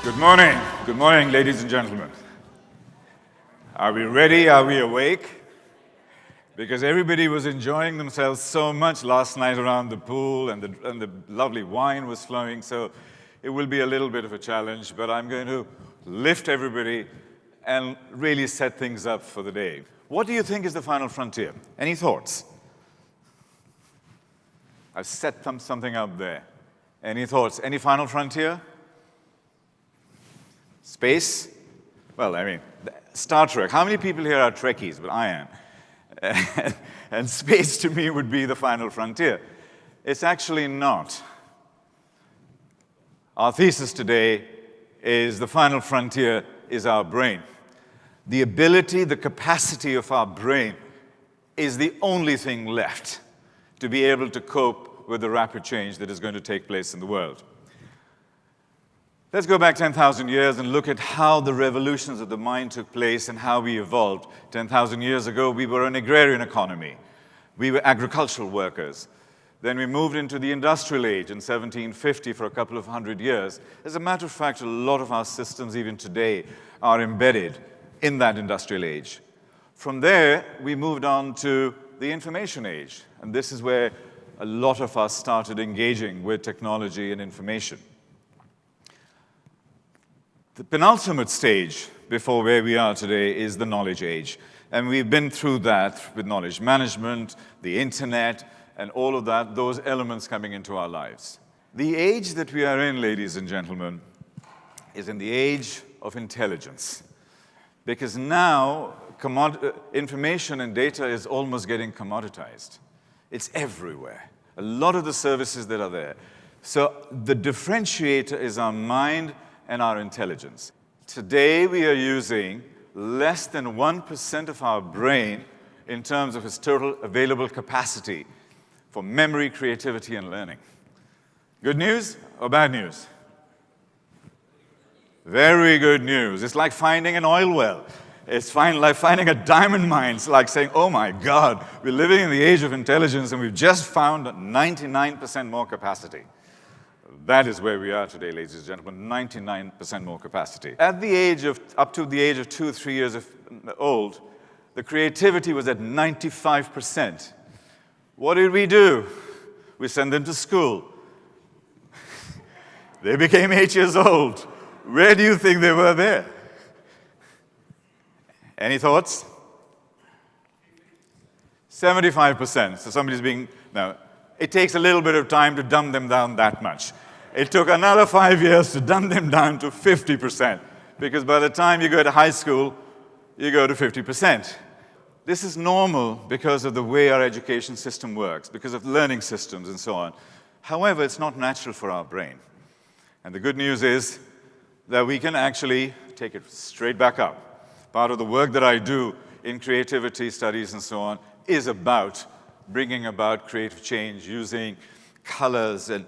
Good morning. Good morning, ladies and gentlemen. Are we ready? Are we awake? Because everybody was enjoying themselves so much last night around the pool, and the lovely wine was flowing, so it will be a little bit of a challenge, but I'm going to lift everybody and really set things up for the day. What do you think is the final frontier? Any thoughts? I've set something up there. Any thoughts? Any final frontier? Space? Well, I mean, Star Trek. How many people here are Trekkies? But I am. And space, to me, would be the final frontier. It's actually not. Our thesis today is the final frontier is our brain. The ability, the capacity of our brain is the only thing left to be able to cope with the rapid change that is going to take place in the world. Let's go back 10,000 years and look at how the revolutions of the mind took place and how we evolved. 10,000 years ago, we were an agrarian economy. We were agricultural workers. Then we moved into the industrial age in 1750 for a couple of hundred years. As a matter of fact, a lot of our systems, even today, are embedded in that industrial age. From there, we moved on to the information age. And this is where a lot of us started engaging with technology and information. The penultimate stage before where we are today is the knowledge age. And we've been through that with knowledge management, the internet, and all of that, those elements coming into our lives. The age that we are in, ladies and gentlemen, is in the age of intelligence. Because now, information and data is almost getting commoditized. It's everywhere. A lot of the services that are there. So the differentiator is our mind and our intelligence. Today, we are using less than 1% of our brain in terms of its total available capacity for memory, creativity, and learning. Good news or bad news? Very good news. It's like finding an oil well. It's like finding a diamond mine. It's like saying, oh my God, we're living in the age of intelligence and we've just found 99% more capacity. That is where we are today, ladies and gentlemen, 99% more capacity. At the age of, up to the age of 2 or 3 years old, the creativity was at 95%. What did we do? We sent them to school. They became 8 years old. Where do you think they were there? Any thoughts? 75%. So somebody's being, now, it takes a little bit of time to dumb them down that much. It took another 5 years to dumb them down to 50%, because by the time you go to high school, you go to 50%. This is normal because of the way our education system works, because of learning systems and so on. However, it's not natural for our brain. And the good news is that we can actually take it straight back up. Part of the work that I do in creativity studies and so on is about bringing about creative change using colors and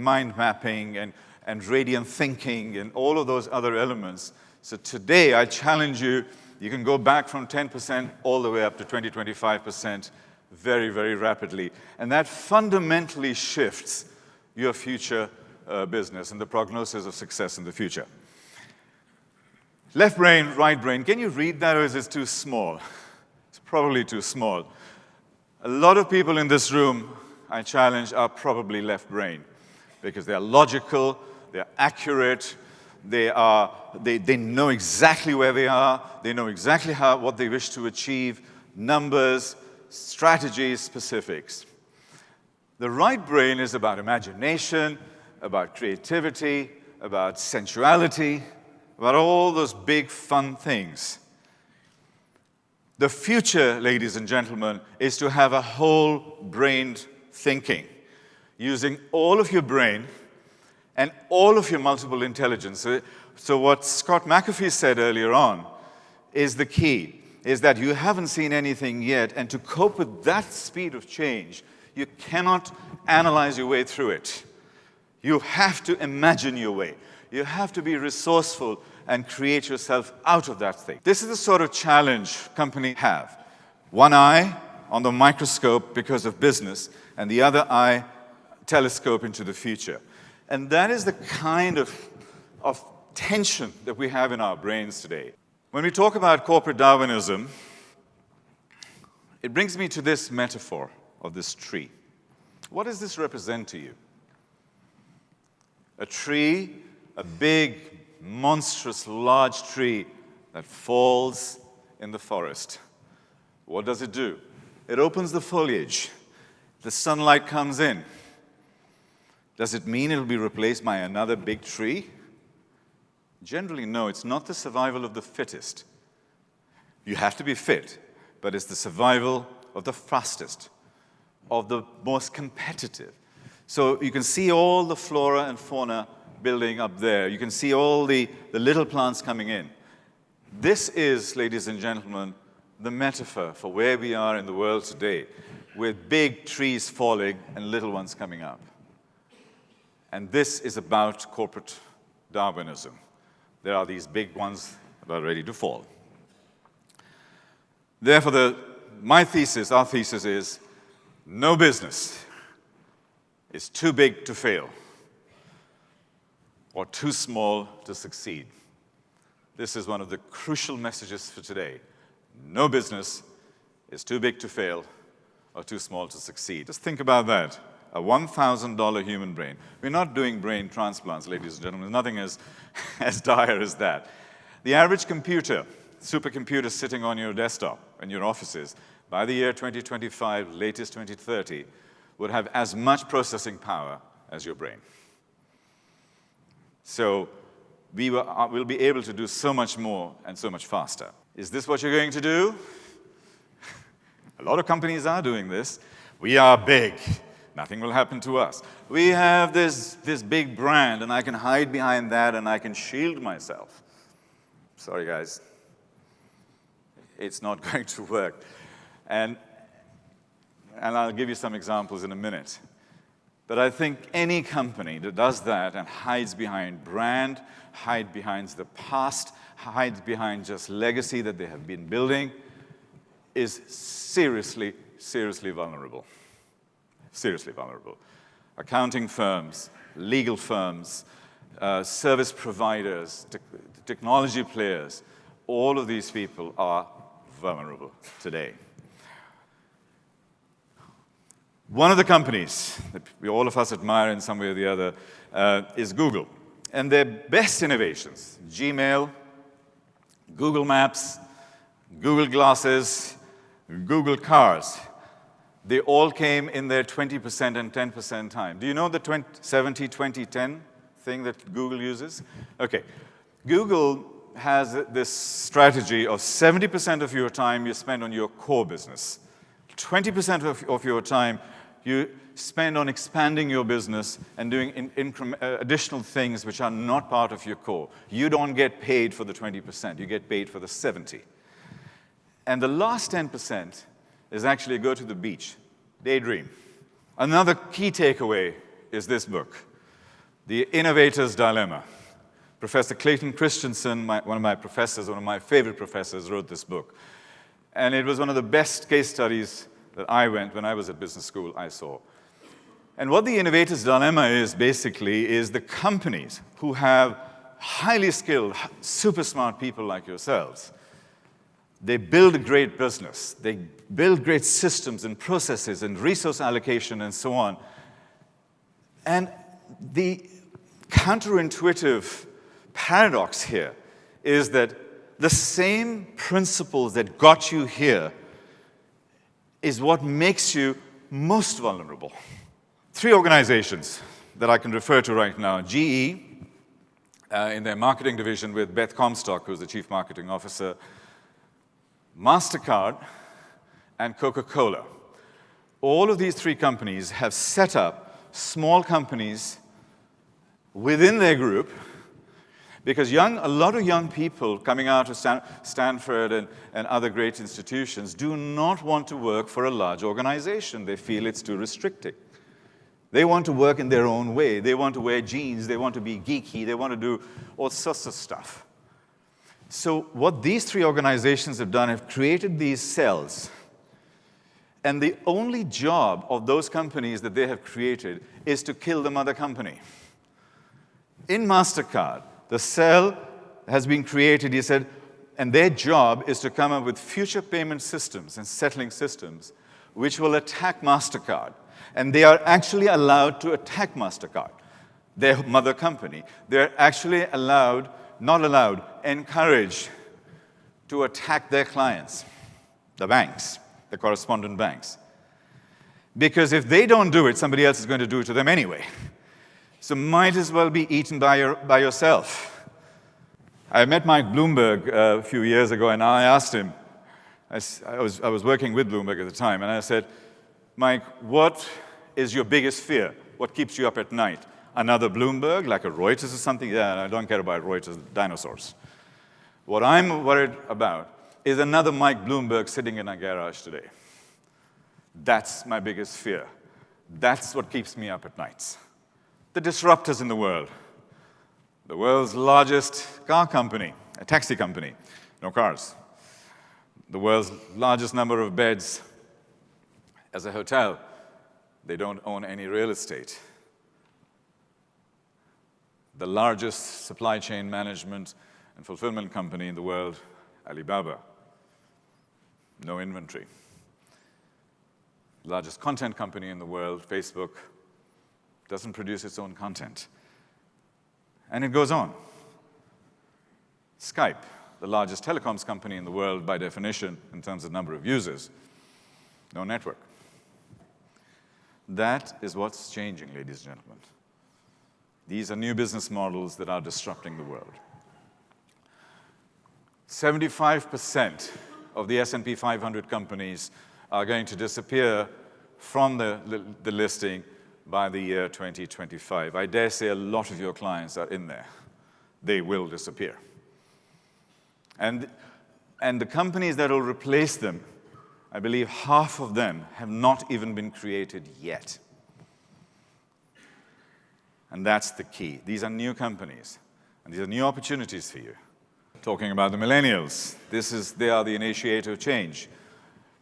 mind mapping and radiant thinking and all of those other elements. So today, I challenge you, you can go back from 10% all the way up to 20, 25% very, very rapidly. And that fundamentally shifts your future business and the prognosis of success in the future. Left brain, right brain. Can you read that, or is it too small? It's probably too small. A lot of people in this room, I challenge, are probably left brain because they are logical, they are accurate, they know exactly where they are, they know exactly what they wish to achieve, numbers, strategies, specifics. The right brain is about imagination, about creativity, about sensuality, about all those big fun things. The future, ladies and gentlemen, is to have a whole-brained thinking, using all of your brain and all of your multiple intelligence. So what Scott McAfee said earlier on is the key, is that you haven't seen anything yet, and to cope with that speed of change, you cannot analyze your way through it. You have to imagine your way. You have to be resourceful and create yourself out of that thing. This is the sort of challenge companies have. One eye on the microscope because of business, and the other eye telescope into the future. And that is the kind of tension that we have in our brains today. When we talk about corporate Darwinism, it brings me to this metaphor of this tree. What does this represent to you? A tree, a big, monstrous, large tree that falls in the forest. What does it do? It opens the foliage. The sunlight comes in. Does it mean it will be replaced by another big tree? Generally, no. It's not the survival of the fittest. You have to be fit, but it's the survival of the fastest, of the most competitive. So you can see all the flora and fauna building up there. You can see all the little plants coming in. This is, ladies and gentlemen, the metaphor for where we are in the world today, with big trees falling and little ones coming up. And this is about corporate Darwinism. There are these big ones that are ready to fall. Therefore, our thesis is, no business is too big to fail or too small to succeed. This is one of the crucial messages for today. No business is too big to fail or too small to succeed. Just think about that. A $1,000 human brain. We're not doing brain transplants, ladies and gentlemen. Nothing as dire as that. The average computer, supercomputer sitting on your desktop in your offices, by the year 2025, latest 2030, would have as much processing power as your brain. So we'll be able to do so much more and so much faster. Is this what you're going to do? A lot of companies are doing this. We are big. Nothing will happen to us. We have this big brand, and I can hide behind that, and I can shield myself. Sorry, guys. It's not going to work. And I'll give you some examples in a minute. But I think any company that does that and hides behind brand, hides behind the past, hides behind just legacy that they have been building, is seriously, seriously vulnerable. Seriously vulnerable. Accounting firms, legal firms, service providers, technology players, all of these people are vulnerable today. One of the companies that all of us admire in some way or the other is Google. And their best innovations, Gmail, Google Maps, Google Glasses, Google Cars, they all came in their 20% and 10% time. Do you know the 70-20-10 thing that Google uses? Okay. Google has this strategy of 70% of your time you spend on your core business. 20% of your time you spend on expanding your business and doing additional things which are not part of your core. You don't get paid for the 20%. You get paid for the 70%. And the last 10% is actually go to the beach, daydream. Another key takeaway is this book, The Innovator's Dilemma. Professor Clayton Christensen, one of my professors, one of my favorite professors, wrote this book. And it was one of the best case studies that when I was at business school, I saw. And what the innovator's dilemma is, basically, is the companies who have highly skilled, super smart people like yourselves. They build a great business. They build great systems and processes and resource allocation and so on. And the counterintuitive paradox here is that the same principles that got you here is what makes you most vulnerable. 3 organizations that I can refer to right now. GE, in their marketing division with Beth Comstock, who's the chief marketing officer, MasterCard, and Coca-Cola. All of these 3 companies have set up small companies within their group, because a lot of young people coming out of Stanford and other great institutions do not want to work for a large organization. They feel it's too restricting. They want to work in their own way. They want to wear jeans. They want to be geeky. They want to do all sorts of stuff. So what these 3 organizations have done, have created these cells. And the only job of those companies that they have created is to kill the mother company. In MasterCard, The cell has been created, he said, and their job is to come up with future payment systems and settling systems which will attack MasterCard. And they are actually allowed to attack MasterCard, their mother company. They're actually encouraged to attack their clients, the banks, the correspondent banks. Because if they don't do it, somebody else is going to do it to them anyway. So might as well be eaten by yourself. I met Mike Bloomberg a few years ago, and I asked him, I was working with Bloomberg at the time, and I said, Mike, what is your biggest fear? What keeps you up at night? Another Bloomberg, like a Reuters or something? Yeah, I don't care about Reuters, dinosaurs. What I'm worried about is another Mike Bloomberg sitting in a garage today. That's my biggest fear. That's what keeps me up at nights. The disruptors in the world. The world's largest car company, a taxi company, no cars. The world's largest number of beds as a hotel. They don't own any real estate. The largest supply chain management and fulfillment company in the world, Alibaba. No inventory. Largest content company in the world, Facebook, doesn't produce its own content. And it goes on. Skype, the largest telecoms company in the world by definition in terms of number of users, no network. That is what's changing, ladies and gentlemen. These are new business models that are disrupting the world. 75% of the S&P 500 companies are going to disappear from the listing by the year 2025. I dare say a lot of your clients are in there. They will disappear. And the companies that will replace them, I believe half of them have not even been created yet. And that's the key. These are new companies, and these are new opportunities for you. Talking about the millennials, they are the initiator of change,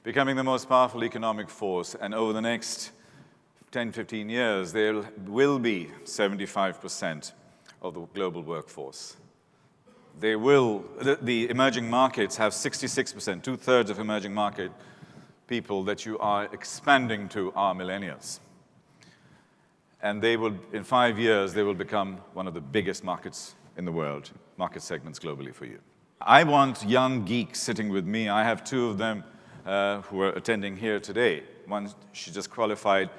becoming the most powerful economic force, and over the next 10, 15 years, there will be 75% of the global workforce. The emerging markets have 66%, two-thirds of emerging market people that you are expanding to are millennials. And they will, in 5 years, they will become one of the biggest markets in the world, market segments globally for you. I want young geeks sitting with me. I have two of them who are attending here today. One, she just qualified.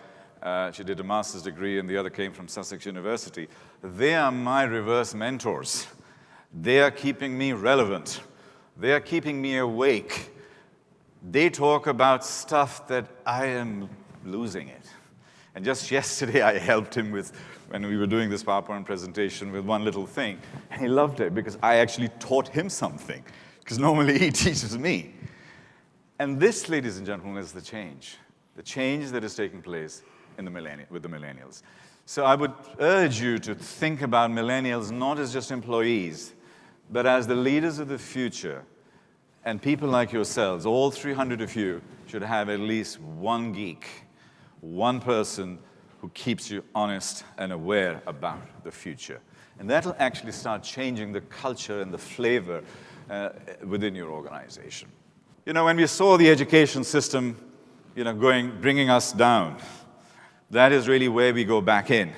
She did a master's degree, and the other came from Sussex University. They are my reverse mentors. They are keeping me relevant. They are keeping me awake. They talk about stuff that I am losing it. And just yesterday, I helped him with, when we were doing this PowerPoint presentation, with one little thing. And he loved it because I actually taught him something, because normally he teaches me. And this, ladies and gentlemen, is the change that is taking place with the millennials. So I would urge you to think about millennials not as just employees, but as the leaders of the future. And people like yourselves, all 300 of you, should have at least one geek, one person who keeps you honest and aware about the future. And that'll actually start changing the culture and the flavor within your organization. You know, when we saw the education system, bringing us down, that is really where we go back in.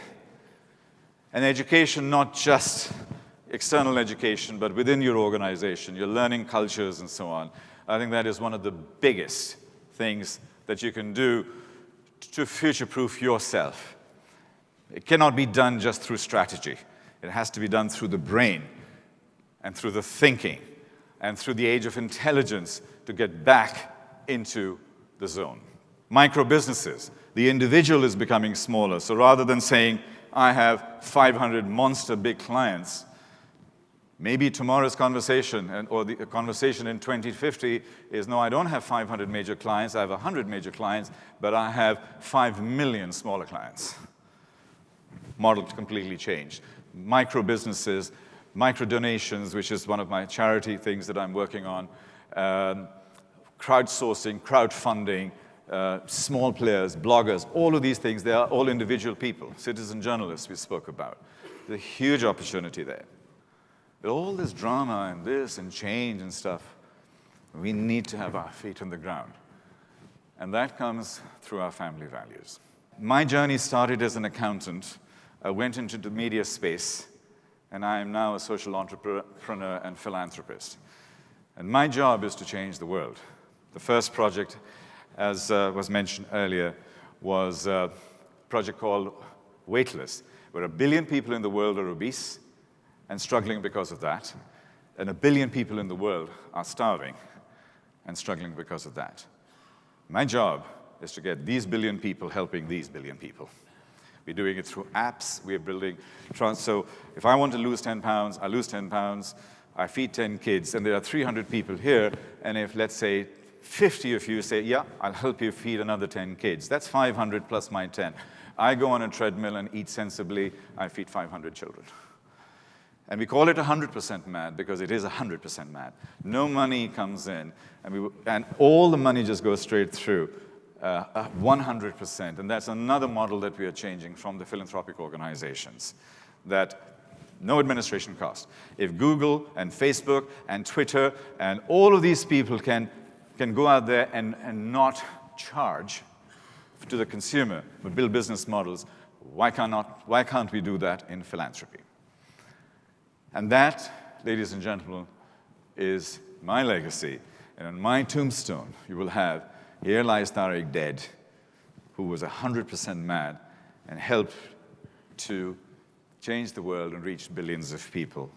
And education, not just external education, but within your organization, your learning cultures and so on. I think that is one of the biggest things that you can do to future-proof yourself. It cannot be done just through strategy. It has to be done through the brain and through the thinking and through the age of intelligence to get back into the zone. Micro-businesses. The individual is becoming smaller. So rather than saying, I have 500 monster big clients, maybe tomorrow's conversation or the conversation in 2050 is, no, I don't have 500 major clients, I have 100 major clients, but I have 5 million smaller clients. Model completely changed. Micro businesses, micro donations, which is one of my charity things that I'm working on, crowdsourcing, crowdfunding, small players, bloggers, all of these things, they are all individual people, citizen journalists we spoke about. There's a huge opportunity there. With all this drama and this and change and stuff, we need to have our feet on the ground. And that comes through our family values. My journey started as an accountant. I went into the media space, and I am now a social entrepreneur and philanthropist. And my job is to change the world. The first project, as was mentioned earlier, was a project called Weightless, where 1 billion people in the world are obese and struggling because of that, and 1 billion people in the world are starving and struggling because of that. My job is to get these 1 billion people helping these 1 billion people. We're doing it through apps. We're building so if I want to lose 10 pounds, I lose 10 pounds, I feed 10 kids, and there are 300 people here, and if, let's say, 50 of you say, yeah, I'll help you feed another 10 kids, that's 500 plus my 10. I go on a treadmill and eat sensibly, I feed 500 children. And we call it 100% mad because it is 100% mad. No money comes in, and all the money just goes straight through, 100%. And that's another model that we are changing from the philanthropic organizations, that no administration cost. If Google and Facebook and Twitter and all of these people can go out there and not charge to the consumer, but build business models, why can't we do that in philanthropy? And that, ladies and gentlemen, is my legacy. And on my tombstone, you will have, here lies Tariq dead, who was 100% mad and helped to change the world and reach billions of people.